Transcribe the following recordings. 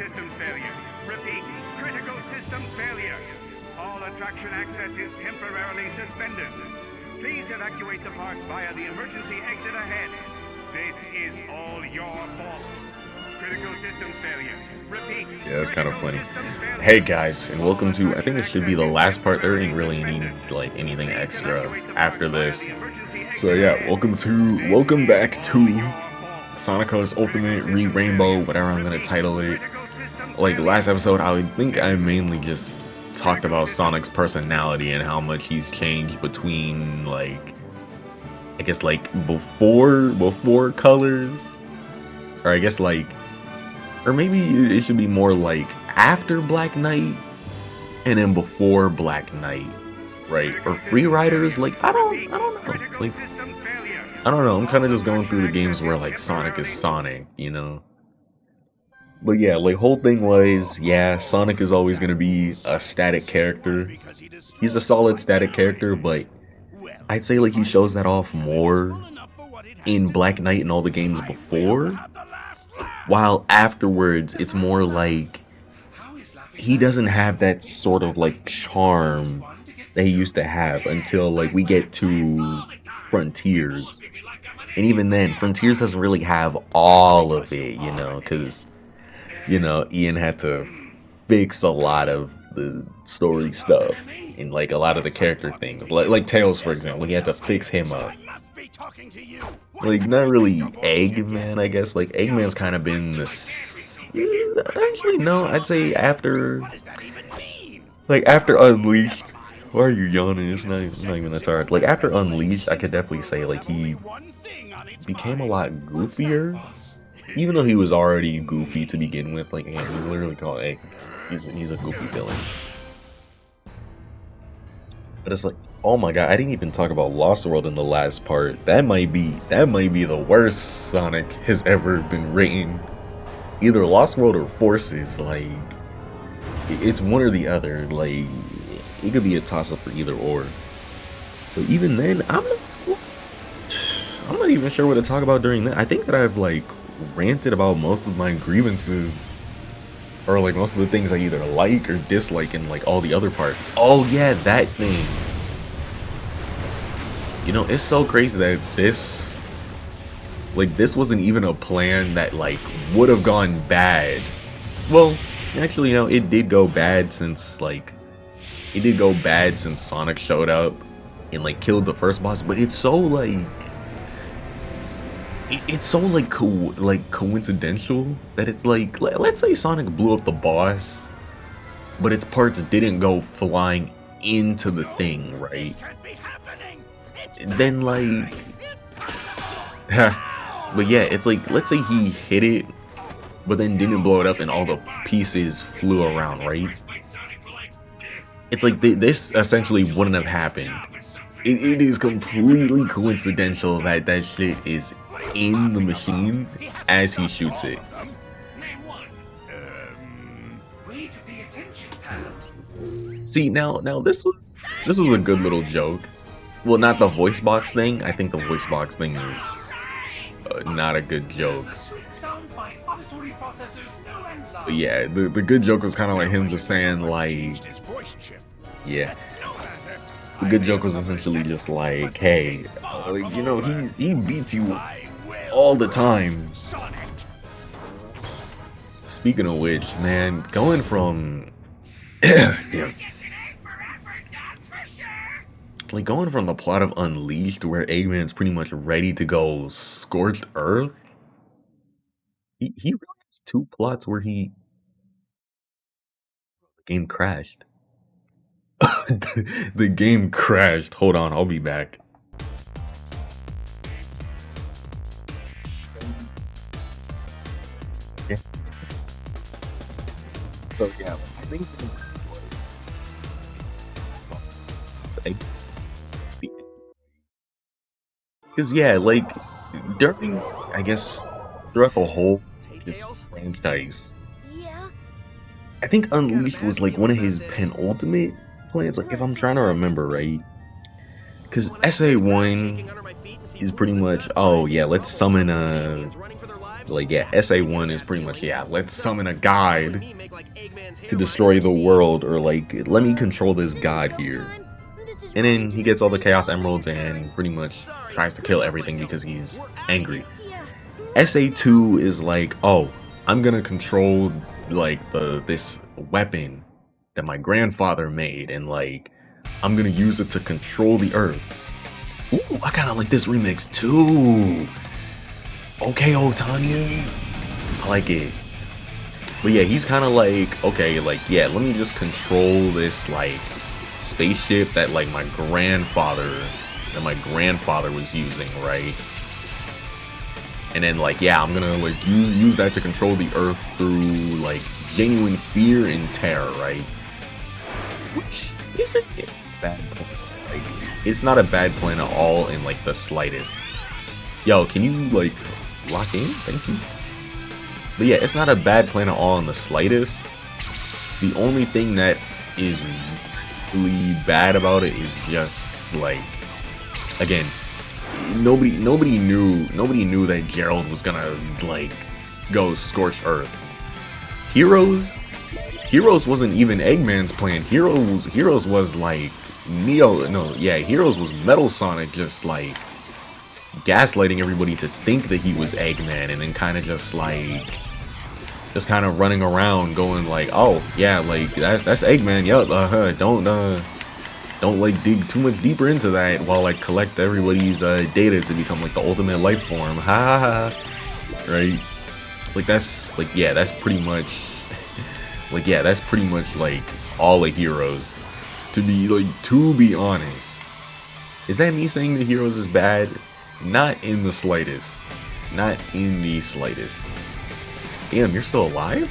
system failure. Repeat, critical system failure. All attraction access is temporarily suspended. Please evacuate the park via the emergency exit ahead. This is all your fault. Critical system failure. Repeat. Yeah, that's kind of funny. Hey guys, and welcome to, I think this should be the last part. There ain't really any, like, anything extra after this. So yeah, welcome back to Sonic's Ultimate Rainbow, whatever I'm gonna title it. Like last episode, I think I mainly just talked about Sonic's personality and how much he's changed between, like, I guess, like, before colors, or I guess, like, or maybe it should be more like after Black Knight and then before Black Knight, right? Or Free Riders, like, I don't know, like, I don't know. I'm kind of just going through the games where, like, Sonic is Sonic, you know. But yeah, like, whole thing was, yeah, Sonic is always gonna be a static character. He's a solid static character, but I'd say, like, he shows that off more in Black Knight and all the games before, while afterwards it's more like he doesn't have that sort of, like, charm that he used to have until, like, we get to Frontiers. And even then, Frontiers doesn't really have all of it, you know, because, you know, Ian had to fix a lot of the story stuff and, like, a lot of the character things. Like Tails, for example, he had to fix him up. Like, not really Eggman, I guess. Like, Eggman's kind of been this... Actually, no, I'd say after... Like, after Unleashed... Why are you yawning? It's not even that hard. Like, after Unleashed, I could definitely say, like, he became a lot goofier. Even though he was already goofy to begin with. Like, yeah, he's literally called Egg. He's a goofy villain. But it's like, oh my god, I didn't even talk about Lost World in the last part. That might be the worst Sonic has ever been written. Either Lost World or Forces, like, it's one or the other. Like, it could be a toss-up for either or. But even then, I'm not even sure what to talk about during that. I think that I've, like, ranted about most of my grievances, or, like, most of the things I either like or dislike in, like, all the other parts. Oh yeah, that thing. You know, it's so crazy that this wasn't even a plan that, like, would have gone bad. Well, actually, you know, it did go bad since Sonic showed up and, like, killed the first boss. But it's so, like, it's so, like, coincidental that it's like, let's say Sonic blew up the boss, but its parts didn't go flying into the thing, right? Then, like, but yeah, it's like, let's say he hit it, but then didn't blow it up and all the pieces flew around, right? It's like, this essentially wouldn't have happened. It is completely coincidental that that shit is in the machine as he shoots it. See, now this was a good little joke. Well, not the voice box thing. I think the voice box thing is not a good joke. But yeah, the good joke was kind of like him just saying, like, yeah. The good joke was essentially just like, hey, you know, he beats you all the time. Speaking of which, man, going from damn. Like, going from the plot of Unleashed, where Eggman's pretty much ready to go Scorched Earth, he really has two plots where the game crashed. The game crashed. Hold on, I'll be back. Yeah. So yeah, I think because yeah, like, during, I guess, throughout the whole this franchise, I think Unleashed was, like, one of his penultimate plans, like, if I'm trying to remember right, because SA1 is pretty much, oh yeah, let's summon like, yeah, SA1 is pretty much, yeah, let's summon a god to destroy the world, or like, let me control this god here. And then he gets all the Chaos Emeralds and pretty much tries to kill everything because he's angry. SA2 is like, oh, I'm gonna control like this weapon that my grandfather made, and like I'm gonna use it to control the earth. Ooh, I kinda like this remix too. Okay, Otani, I like it. But yeah, he's kinda like, okay, like, yeah, let me just control this like spaceship that like my grandfather was using, right? And then like, yeah, I'm gonna like use that to control the earth through like genuine fear and terror, right? Which isn't a bad plan. Like, it's not a bad plan at all in like the slightest. Yo, can you like lock in? Thank you. But yeah, it's not a bad plan at all in the slightest. The only thing that is really bad about it is just like, again, nobody knew that Gerald was gonna like go scorch earth. Heroes wasn't even Eggman's plan. Heroes was like Heroes was Metal Sonic just like gaslighting everybody to think that he was Eggman, and then kind of just running around going like, oh yeah, like that's Eggman, yup, don't like dig too much deeper into that while I collect everybody's data to become like the ultimate life form. Ha ha ha. Right? Like that's like, yeah, that's pretty much like, yeah, that's pretty much like all of Heroes. To be honest. Is that me saying that Heroes is bad? Not in the slightest. Not in the slightest. Damn, you're still alive?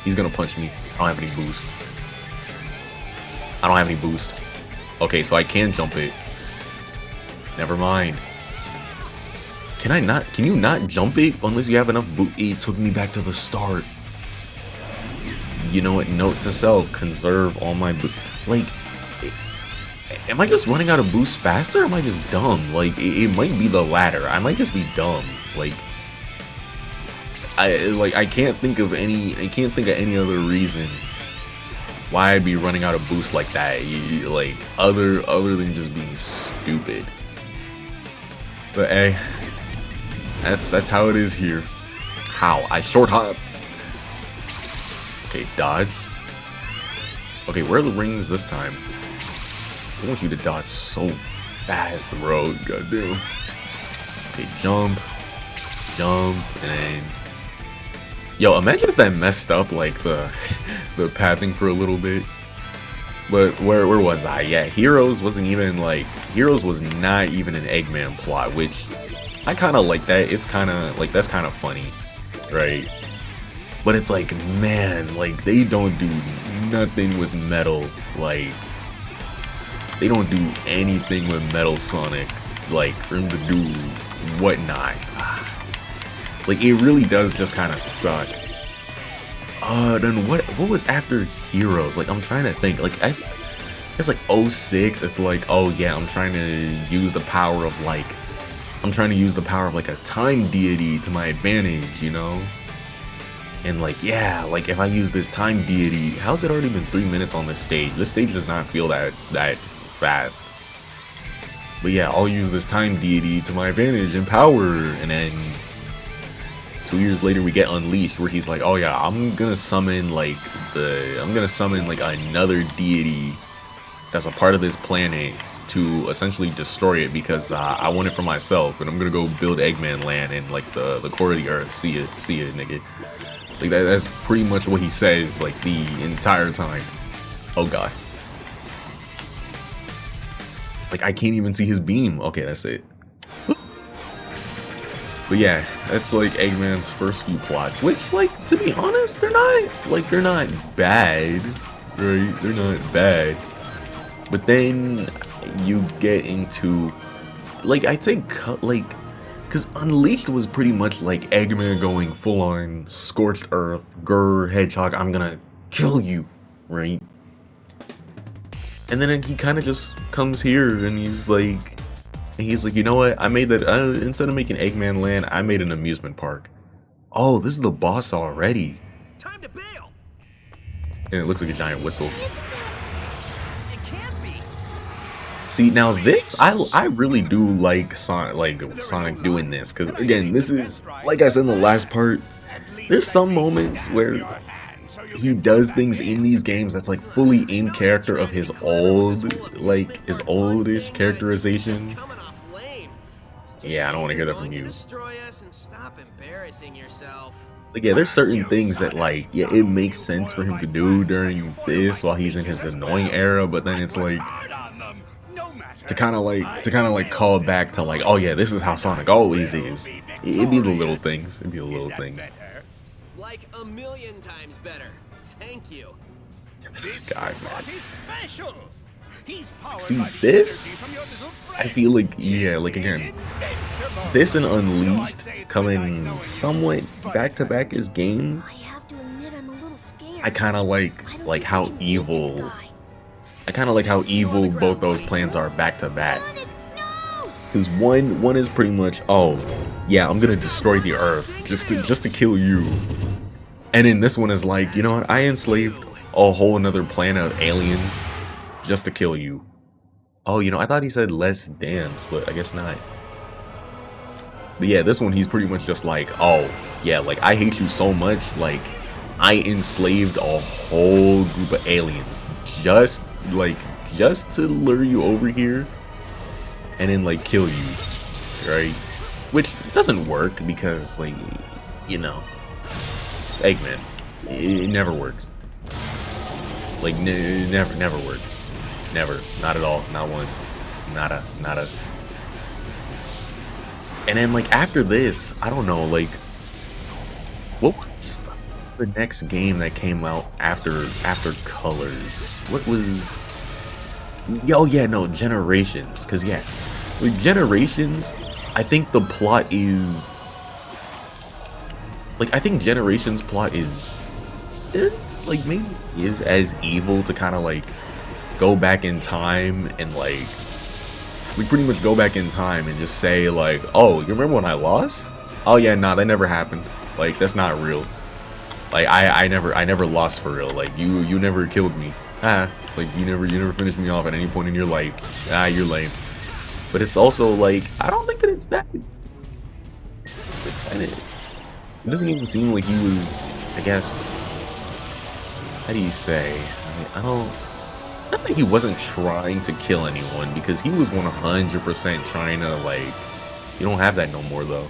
He's gonna punch me. I don't have any boost. I don't have any boost. Okay, so I can jump it. Never mind. Can you not jump it unless you have enough boost? It took me back to the start. You know what? Note to self, conserve all my boost. Like, am I just running out of boost faster, or am I just dumb? Like, it might be the latter. I might just be dumb. Like, I can't think of any other reason why I'd be running out of boost like that, like other than just being stupid. But hey, that's how it is here. How? I short hopped. Okay, dodge. Okay, where are the rings this time? I want you to dodge so fast, bro. Goddamn. Okay, jump, and then. Yo, imagine if that messed up like the pathing for a little bit. But where was I? Yeah, Heroes was not even an Eggman plot, which I kind of like that. It's kind of like, that's kind of funny, right? But it's like, man, like they don't do nothing with Metal. Like they don't do anything with Metal Sonic, like for him to do whatnot. Like, it really does just kind of suck. Then what was after Heroes? Like, I'm trying to think. Like, it's like 06. It's like, oh yeah, I'm trying to use the power of like a time deity to my advantage, you know? And like, yeah, like if I use this time deity, how's it already been 3 minutes on this stage? This stage does not feel that fast. But yeah, I'll use this time deity to my advantage and power, and then 2 years later we get Unleashed, where he's like, oh yeah, I'm gonna summon like another deity that's a part of this planet to essentially destroy it because I want it for myself, and I'm gonna go build Eggman Land in like the core of the earth. See ya, nigga. Like that's pretty much what he says like the entire time. Oh god. Like I can't even see his beam. Okay, that's it. But yeah, that's like Eggman's first few plots, which, like, to be honest, they're not bad, right? They're not bad. But then you get into, like, I'd say, like, because Unleashed was pretty much like Eggman going full-on Scorched Earth, grr, Hedgehog, I'm gonna kill you, right? And then he kind of just comes here and he's like, you know what? I made that instead of making Eggman Land, I made an amusement park. Oh, this is the boss already. Time to bail. And it looks like a giant whistle. Isn't there? It can't be. See, now this, I really do like Sonic doing this, because again, this is, like I said in the last part, there's some moments where he does things in these games that's like fully in character of his old, like his oldish characterization. Yeah, I don't want to hear that from you. Like, yeah, there's certain things that, like, yeah, it makes sense for him to do during this while he's in his annoying era, but then it's like to kind of like call back to like, oh yeah, this is how Sonic always is. It'd be the little things. It'd be a little thing. Like a million times better. Thank you. God, man. See, this, I feel like, yeah, like again, this and Unleashed coming somewhat back-to-back as games, I kind of like how evil, both those plans are back-to-back. Because one is pretty much, oh, yeah, I'm gonna destroy the Earth just to kill you. And then this one is like, you know what, I enslaved a whole another planet of aliens just to kill you. Oh, you know, I thought he said let's dance, but I guess not. But yeah, this one he's pretty much just like, oh, yeah, like I hate you so much, like I enslaved a whole group of aliens just to lure you over here and then like kill you, right? Which doesn't work because, like, you know, it's Eggman. It never works. Like, it never works. Never. Not at all. Not once. Nada. And then, like, after this, I don't know, like, what's the next game that came out after Colors? What was... Oh, yeah, no, Generations. Because, yeah, with Generations, I think the plot is... Like, I think Generations plot is... like, maybe is as evil to kind of, like, go back in time and, like... We pretty much go back in time and just say, like, oh, you remember when I lost? Oh, yeah, nah, that never happened. Like, that's not real. Like, I never lost for real. Like, you never killed me. Ah, like, you never finished me off at any point in your life. Ah, you're lame. But it's also, like, I don't think that it's that... It doesn't even seem like he was, I guess... How do you say? I don't think he wasn't trying to kill anyone, because he was 100% trying to, like... You don't have that no more, though.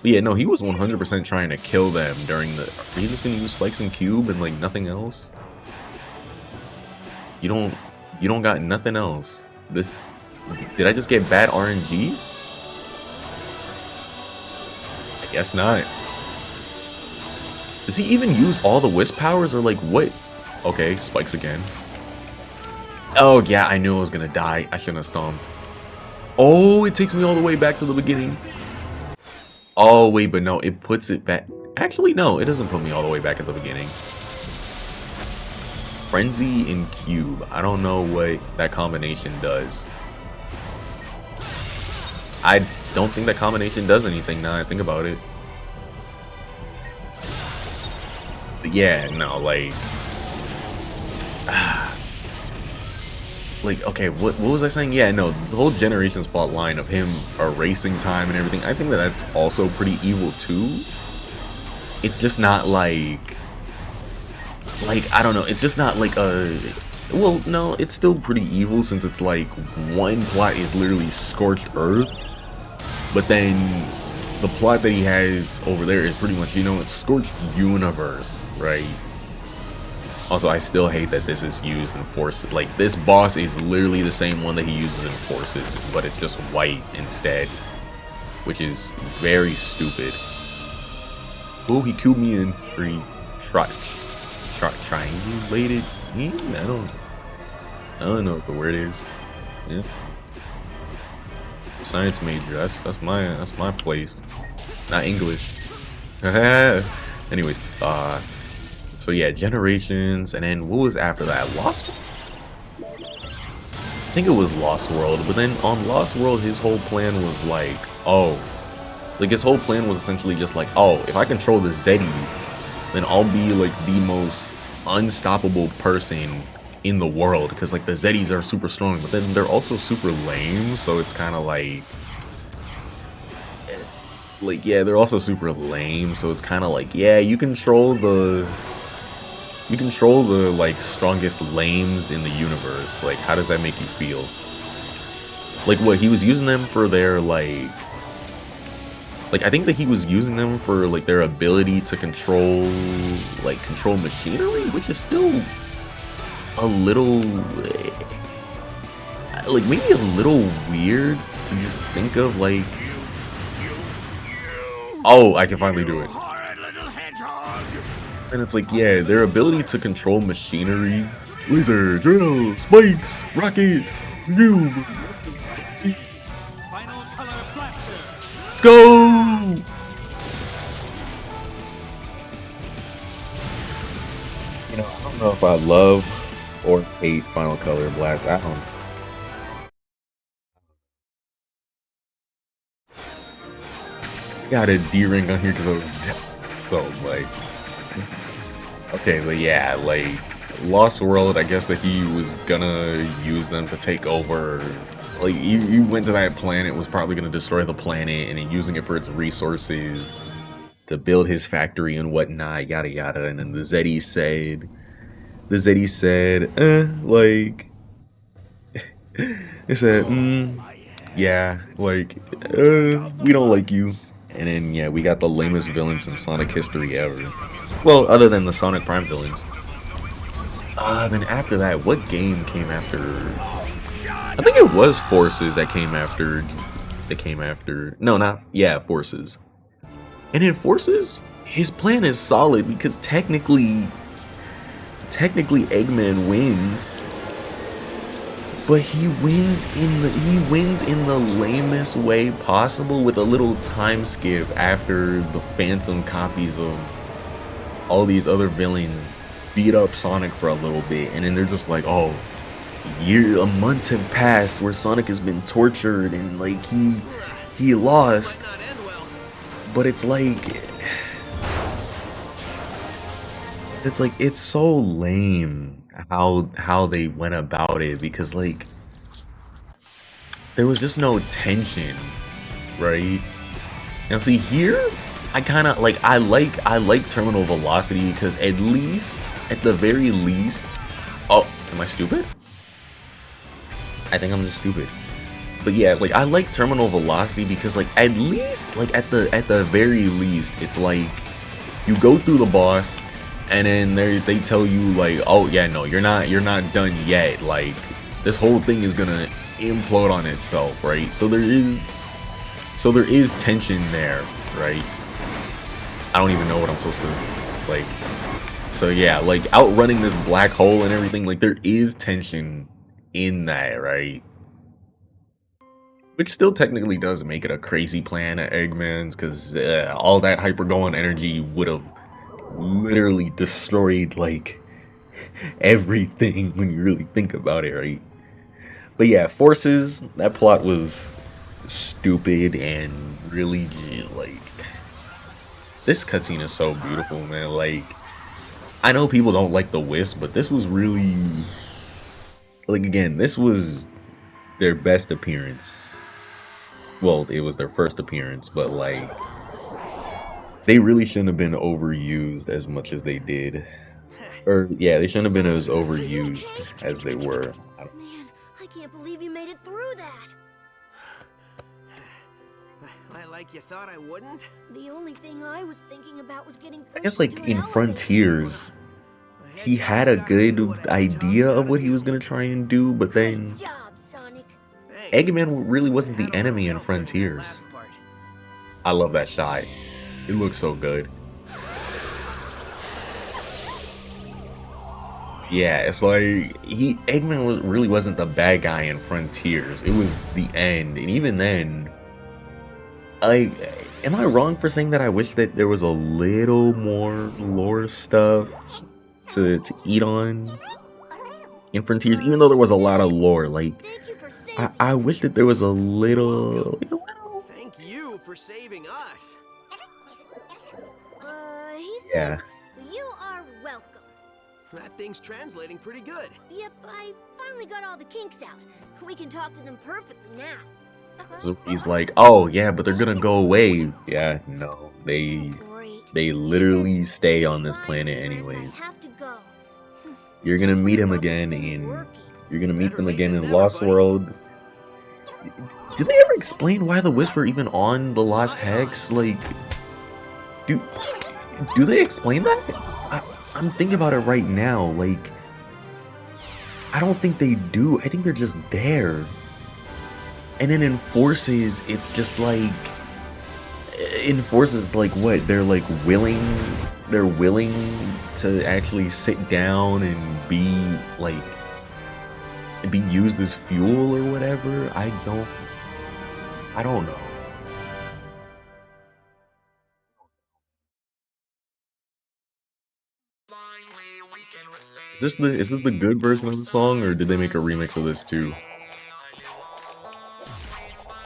But yeah, no, he was 100% trying to kill them during the... Are you just gonna use Spikes and Cube and, like, nothing else? You don't got nothing else. This... Did I just get bad RNG? I guess not. Does he even use all the Wisp powers, or like what? Okay, Spikes again. Oh yeah, I knew I was gonna die. I shouldn't have stomped. Oh, it takes me all the way back to the beginning. Oh wait, but no, it puts it back. Actually, no, it doesn't put me all the way back at the beginning. Frenzy and Cube. I don't know what that combination does. I don't think that combination does anything now I think about it. But yeah, no, like... like, okay, what was I saying? Yeah, no, the whole Generations plot line of him erasing time and everything, I think that that's also pretty evil too. It's just not like... I don't know, it's just not like a... Well, no, it's still pretty evil since it's like one plot is literally Scorched Earth. But then the plot that he has over there is pretty much, you know, it's Scorched Universe, right? Also, I still hate that this is used in Forces. Like, this boss is literally the same one that he uses in Forces, but it's just white instead, which is very stupid. Oh, he killed me in three triangulated. I don't know what the word is. Yeah. Science major. That's my place. Not English. Anyways, so yeah, Generations, and then what was after that? Lost? I think it was Lost World, but then on Lost World, his whole plan was like, oh, Like, his whole plan was essentially just like, oh, if I control the Zeddies, then I'll be like the most unstoppable person in the world, because like the Zeddies are super strong, but then they're also super lame, so it's kind of like yeah, they're also super lame, so it's kind of like, yeah, you control the like strongest lames in the universe. Like, how does that make you feel? Like, what, he was using them for their like I think that he was using them for like their ability to control machinery, which is still a little like maybe a little weird to just think of. Like, oh, I can finally do it. And it's like, yeah, their ability to control machinery, laser, drill, spikes, rocket, you. Let's go! You know, I don't know if I love or hate Final Color Blast. I don't. Got a D ring on here because I was so like. Okay, but yeah, like Lost World, I guess that he was gonna use them to take over. Like, he went to that planet, was probably gonna destroy the planet, and then using it for its resources to build his factory and whatnot, yada yada. And then the Zeddies said, like, they said, yeah, like, we don't like you. And then, yeah, we got the lamest villains in Sonic history ever. Well, other than the Sonic Prime villains. Then after that, what game came after? I think it was Forces that came after. No, not, yeah, Forces. And in Forces, his plan is solid because technically Eggman wins. But he wins in the lamest way possible, with a little time skip after the phantom copies of all these other villains beat up Sonic for a little bit, and then they're just like, oh, months have passed where Sonic has been tortured and like he lost. But it's like it's so lame how they went about it, because like there was just no tension, right? Now see, here I kind of like I like terminal velocity, because at the very least, oh, am I stupid? I think I'm just stupid. But yeah, like I like terminal velocity because like at least like at the very least, it's like you go through the boss and then they tell you like, oh yeah, no, you're not done yet. Like this whole thing is gonna implode on itself, right? So there is tension there, right? I don't even know what I'm supposed to like. So yeah, like outrunning this black hole and everything, like there is tension in that, right? Which still technically does make it a crazy plan at Eggman's, because all that hypergoing energy would have literally destroyed like everything when you really think about it, right? But yeah, Forces, that plot was stupid and really like, this cutscene is so beautiful, man. Like, I know people don't like the Wisp, but this was really like, again, this was their best appearance. Well, it was their first appearance, but like they really shouldn't have been overused as much as they did. Or yeah, they shouldn't have been as overused as they were. Man, I can't believe you made it through that. Like you thought I wouldn't? The only thing I was thinking about was getting I guess like in Frontiers, he had a good idea of what he was gonna try and do, but then Good job, Sonic. Eggman really wasn't the enemy in Frontiers. I love that shot. It looks so good. Yeah, it's like Eggman really wasn't the bad guy in Frontiers. It was the end, and even then, am I wrong for saying that I wish that there was a little more lore stuff to eat on in Frontiers? Even though there was a lot of lore, like I wish that there was a little. Thank you for for saving us. He says, Yeah. you are welcome. That thing's translating pretty good. Yep, I finally got all the kinks out. We can talk to them perfectly now. So he's like, oh yeah, but they're gonna go away. Yeah, no, Great. they literally stay on this planet anyways. I have to go. You're gonna Just meet when him I thought this again thing in working. you're gonna meet Better them late again than in never, Lost buddy. World. Did they ever explain why the Wisp are even on the Lost Hex? Like, do they explain that? I'm thinking about it right now. Like, I don't think they do. I think they're just there. And then in Forces, it's just like, in Forces, it's like what? They're like willing to actually sit down and be like, be used as fuel or whatever. I don't know. Is this the good version of the song, or did they make a remix of this too?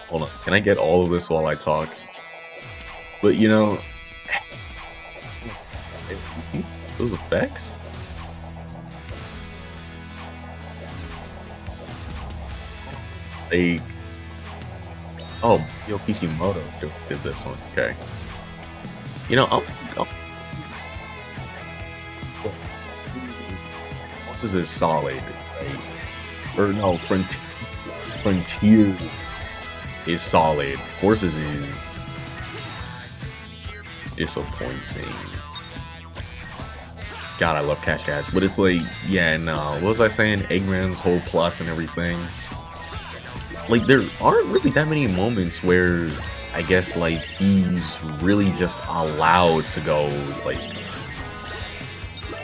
Hold on, can I get all of this while I talk? But you know, you see those effects? They, oh, Yo Kishimoto did this one. Okay, you know, this is solid, right? Or no, Frontiers is solid. Forces is disappointing. God, I love Cash Ads, but it's like, yeah, no. What was I saying? Eggman's whole plots and everything. Like, there aren't really that many moments where I guess like he's really just allowed to go like.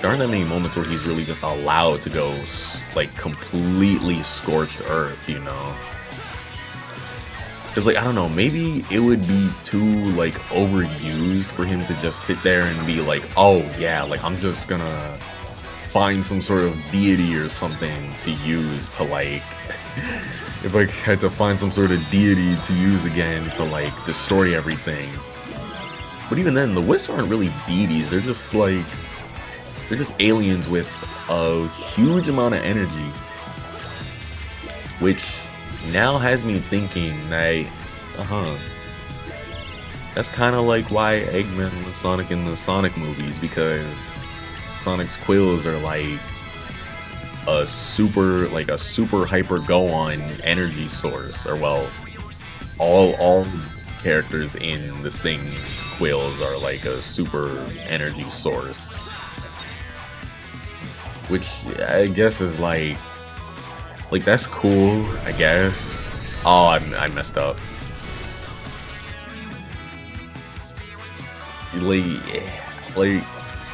There aren't that many moments where he's really just allowed to go like completely scorched earth, you know? Because like, I don't know, maybe it would be too like overused for him to just sit there and be like, oh yeah, like I'm just gonna find some sort of deity or something to use to like, if I had to find some sort of deity to use again to like destroy everything. But even then, the Wisps aren't really deities, they're just like, they're just aliens with a huge amount of energy, which now has me thinking that, that's kind of like why Eggman was Sonic in the Sonic movies, because Sonic's quills are like a super hyper go-on energy source, or well, all characters in the Thing's quills are like a super energy source. Which I guess is like that's cool, I guess. Oh, I messed up. Like,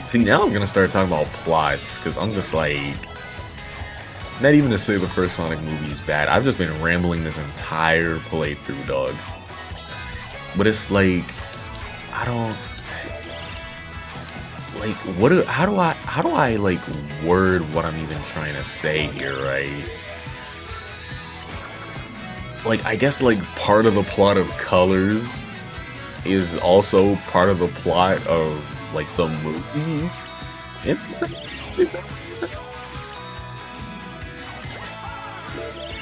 see, now I'm gonna start talking about plots, because I'm just like, not even to say the first Sonic movie is bad. I've just been rambling this entire playthrough, dog. But it's like, I don't. Like, how do I like word what I'm even trying to say here, right? Like, I guess like part of the plot of Colors is also part of the plot of like the movie. In a sense.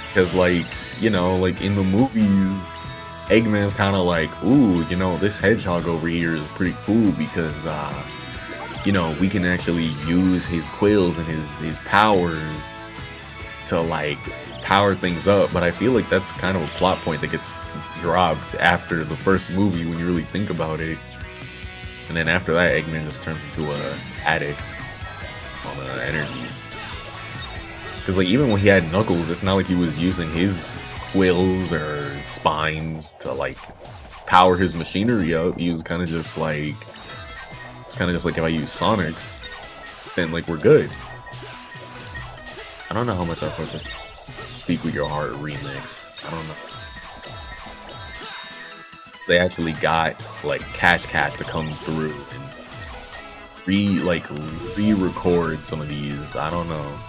Because like, you know, like in the movie, Eggman's kind of like, ooh, you know, this hedgehog over here is pretty cool because you know, we can actually use his quills and his power to like power things up. But I feel like that's kind of a plot point that gets dropped after the first movie when you really think about it. And then after that, Eggman just turns into an addict on energy. Because like, even when he had Knuckles, it's not like he was using his quills or spines to like power his machinery up. He was kind of just like, if I use Sonic's, then like we're good. I don't know how much I've heard the Speak With Your Heart remix. I don't know. They actually got like Cash to come through and re-record some of these. I don't know.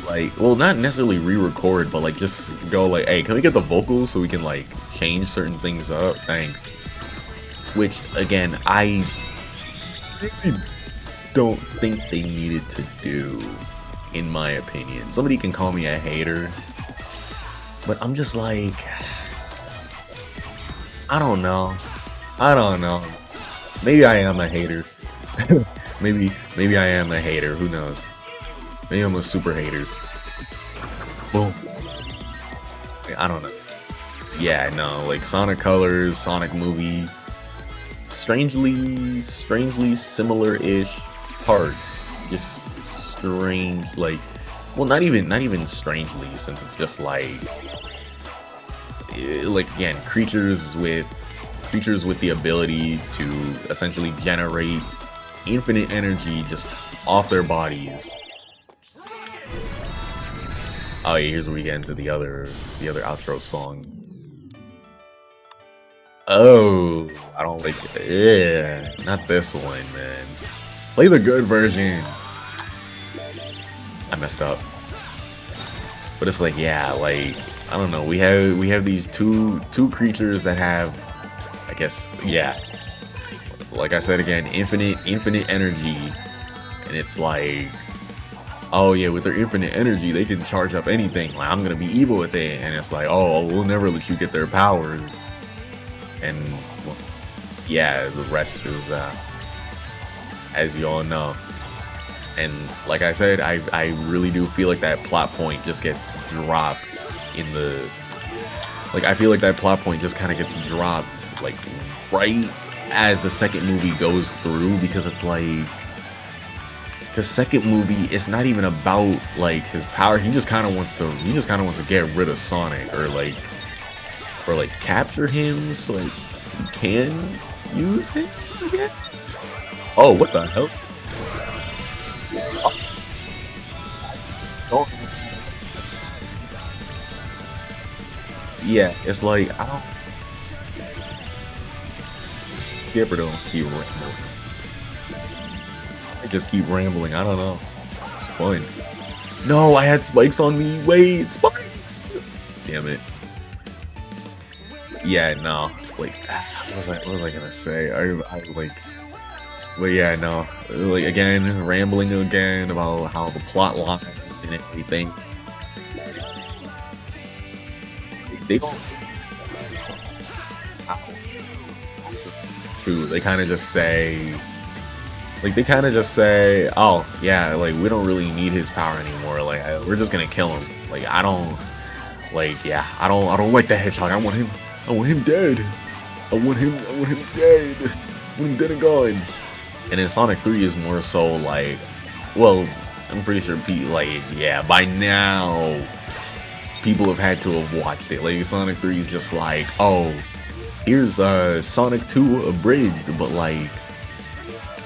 like, well, not necessarily re-record, but like just go like, hey, can we get the vocals so we can like change certain things up? Thanks. Which again, I really don't think they needed to do, in my opinion. Somebody can call me a hater, but I'm just like, I don't know. Maybe I am a hater. maybe I am a hater. Who knows? Maybe I'm a super hater. Boom. I don't know. Yeah, no, like Sonic Colors, Sonic movie, strangely similar-ish parts. Just strange, like, well, not even strangely, since it's just like again, creatures with the ability to essentially generate infinite energy just off their bodies. Oh yeah, here's where we get into the other outro song. Oh, I don't like it. Yeah, not this one, man. Play the good version. I messed up. But it's like, yeah, like, I don't know. We have these two creatures that have, I guess, yeah. Like I said again, infinite energy, and it's like, oh yeah, with their infinite energy, they can charge up anything. Like, I'm gonna be evil with it, and it's like, oh, we'll never let you get their powers. And well, yeah, the rest is, as you all know. And like I said, I really do feel like that plot point just gets dropped in the, like, I feel like that plot point just kind of gets dropped, like, right as the second movie goes through, because it's like, the second movie, it's not even about like his power. He just kind of wants to get rid of Sonic, or like capture him so like he can use him again. Oh, what the hell is this? Oh. Yeah, it's like, I don't. Skipper don't keep rambling. I just keep rambling. I don't know. It's fun. No, I had spikes on me. Wait, spikes. Damn it. Yeah, no. Like, what was I gonna say? I like. But yeah, no. Like, again, rambling again about how the plot line and everything. They don't. Too. They kind of just say. Like, they kind of just say, oh, yeah, like, we don't really need his power anymore. Like, we're just gonna kill him. Like, I don't. Like, yeah, I don't like the hedgehog. I want him dead. I want him dead. I want him dead and gone. And then Sonic 3 is more so like, well, I'm pretty sure like, yeah, by now people have had to have watched it. Like, Sonic 3 is just like, oh, here's Sonic 2 abridged, but like,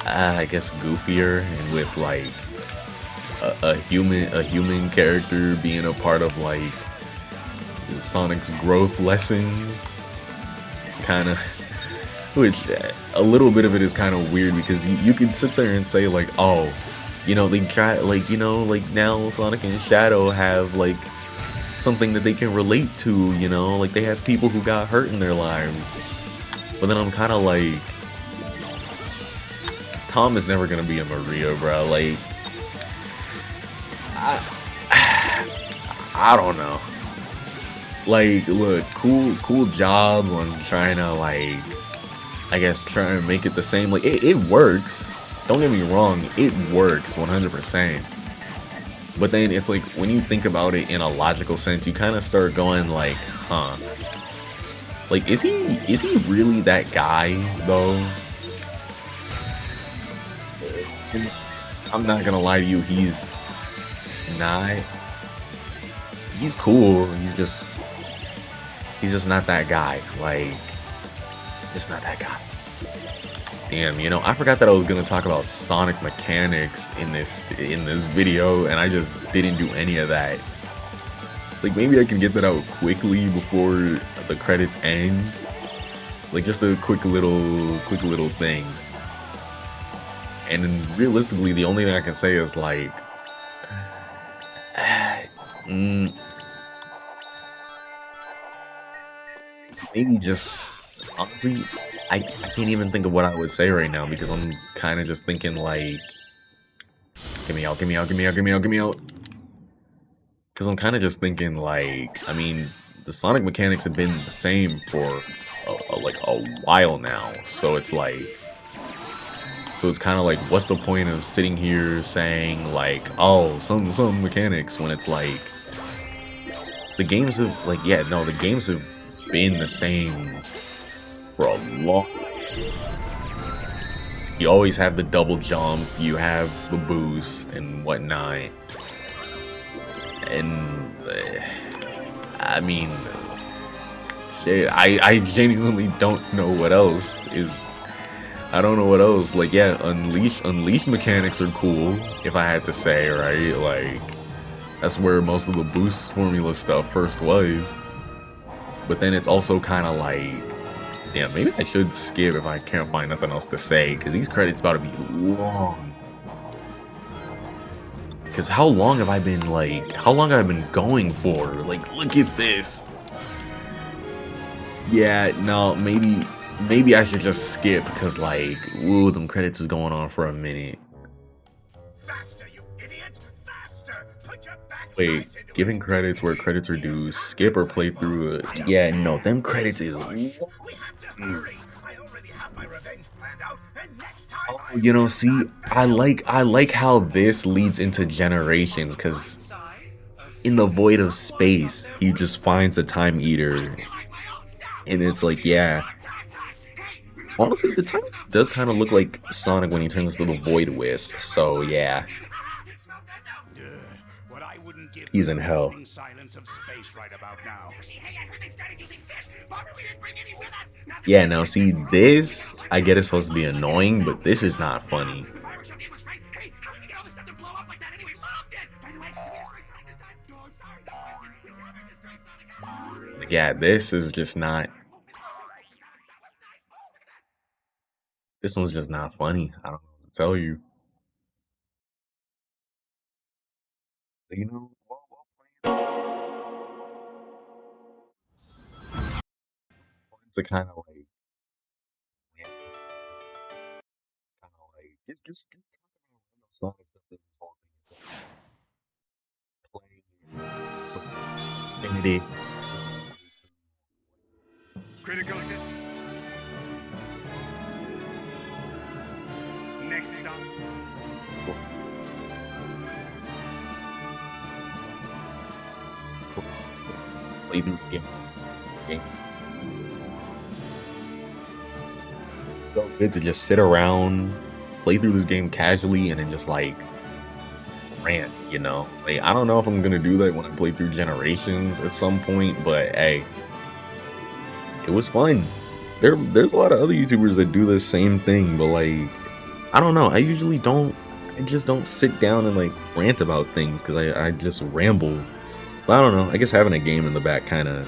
I guess goofier, and with like a human character being a part of like Sonic's growth lessons. It's kind of, which a little bit of it is kind of weird, because you can sit there and say like, oh, you know, they try, like, you know, like now Sonic and Shadow have like something that they can relate to, you know, like they have people who got hurt in their lives. But then I'm kind of like, Tom is never gonna be a Maria, bro. Like, I don't know. Like, look, cool job on trying to, like, I guess trying to make it the same. Like, it works. Don't get me wrong, it works 100%. But then it's like, when you think about it in a logical sense, you kind of start going like, huh? Like, is he really that guy though? I'm not gonna lie to you, he's not. He's cool. He's just not that guy. Like, he's just not that guy. Damn, you know, I forgot that I was gonna talk about Sonic mechanics in this video, and I just didn't do any of that. Like, maybe I can get that out quickly before the credits end. Like, just a quick little thing. And then realistically, the only thing I can say is like, Maybe just honestly, I can't even think of what I would say right now because I'm kind of just thinking like, get me out, get me out, get me out, get me out, get me out. Because I'm kind of just thinking like, I mean, the Sonic mechanics have been the same for like a while now, so it's like, so it's kind of like, what's the point of sitting here saying like, oh, some mechanics when it's like, the games have like, yeah, no, the games have been the same for a long. You always have the double jump, you have the boost and whatnot, and I mean, shit, I genuinely don't know what else is. I don't know what else. Like, yeah, Unleash mechanics are cool, if I had to say, right? Like, that's where most of the boost formula stuff first was. But then it's also kind of like, damn, maybe I should skip if I can't find nothing else to say, because these credits about to be long. Because how long have I been, like, how long have I been going for? Like, look at this. Yeah, no, maybe I should just skip, because, like, ooh, them credits is going on for a minute. Faster, you idiot! Faster! Put your Wait, giving credits where credits are due, skip or play through it. Yeah, no, them credits is... Oh, you know, see, I like how this leads into Generation, because in the void of space, he just finds a Time Eater, and it's like, yeah. Honestly, the Time does kind of look like Sonic when he turns into the Void Wisp, so yeah. He's in hell. Yeah, now see, this, I get it's supposed to be annoying, but this is not funny. Yeah, this is just not... This one's just not funny. I don't know what to tell you. You know, to kind of like, just talk about Sonic stuff that was all things like playing, so Infinity. Critical hit. Next stop. Play through the game. So good to just sit around, play through this game casually, and then just like rant, you know? Like, I don't know if I'm gonna do that when I play through Generations at some point, but hey, it was fun. There's a lot of other YouTubers that do the same thing, but like, I don't know. I just don't sit down and like rant about things because I just ramble. But I don't know. I guess having a game in the back kind of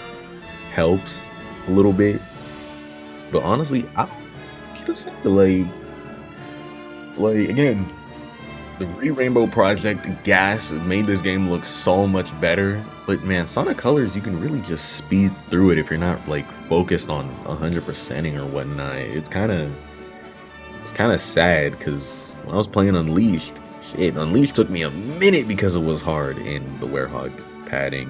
helps a little bit. But honestly, I just say like again, the Rainbow Project gas made this game look so much better. But man, Sonic Colors, you can really just speed through it if you're not like focused on 100%ing or whatnot. It's kind of sad because when I was playing Unleashed, shit, Unleashed took me a minute because it was hard in the Werehog padding.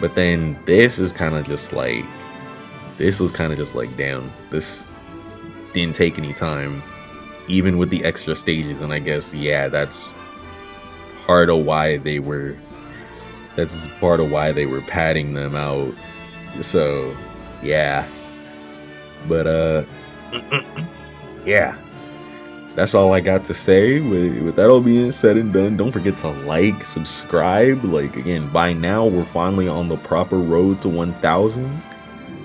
But then this is kind of just like, this was kind of just like, damn, this didn't take any time, even with the extra stages. And I guess, yeah, that's part of why they were padding them out. So yeah, but yeah, that's all I got to say. With that all being said and done, don't forget to like, subscribe. Like, again, by now we're finally on the proper road to 1,000.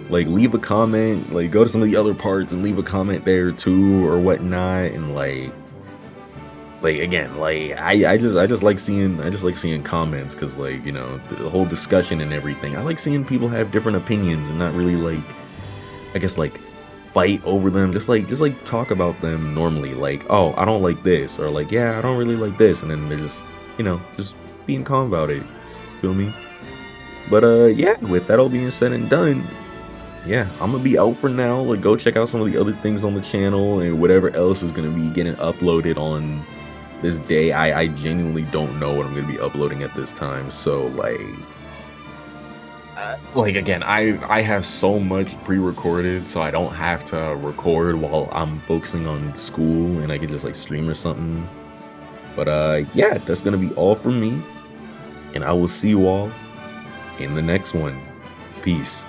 Like, leave a comment, like go to some of the other parts and leave a comment there too or whatnot. And like again, like I just like seeing comments, because like, you know, the whole discussion and everything. I like seeing people have different opinions and not really like, I guess, like fight over them. Just like talk about them normally. Like, oh, I don't like this, or like, yeah, I don't really like this, and then they're just, you know, just being calm about it. feel me? But yeah, with that all being said and done, yeah, I'm gonna be out for now. Like, go check out some of the other things on the channel and whatever else is gonna be getting uploaded on this day. I genuinely don't know what I'm gonna be uploading at this time. So like again, I have so much pre-recorded, so I don't have to record while I'm focusing on school, and I can just like stream or something. But yeah, that's gonna be all from me, and I will see you all in the next one. Peace.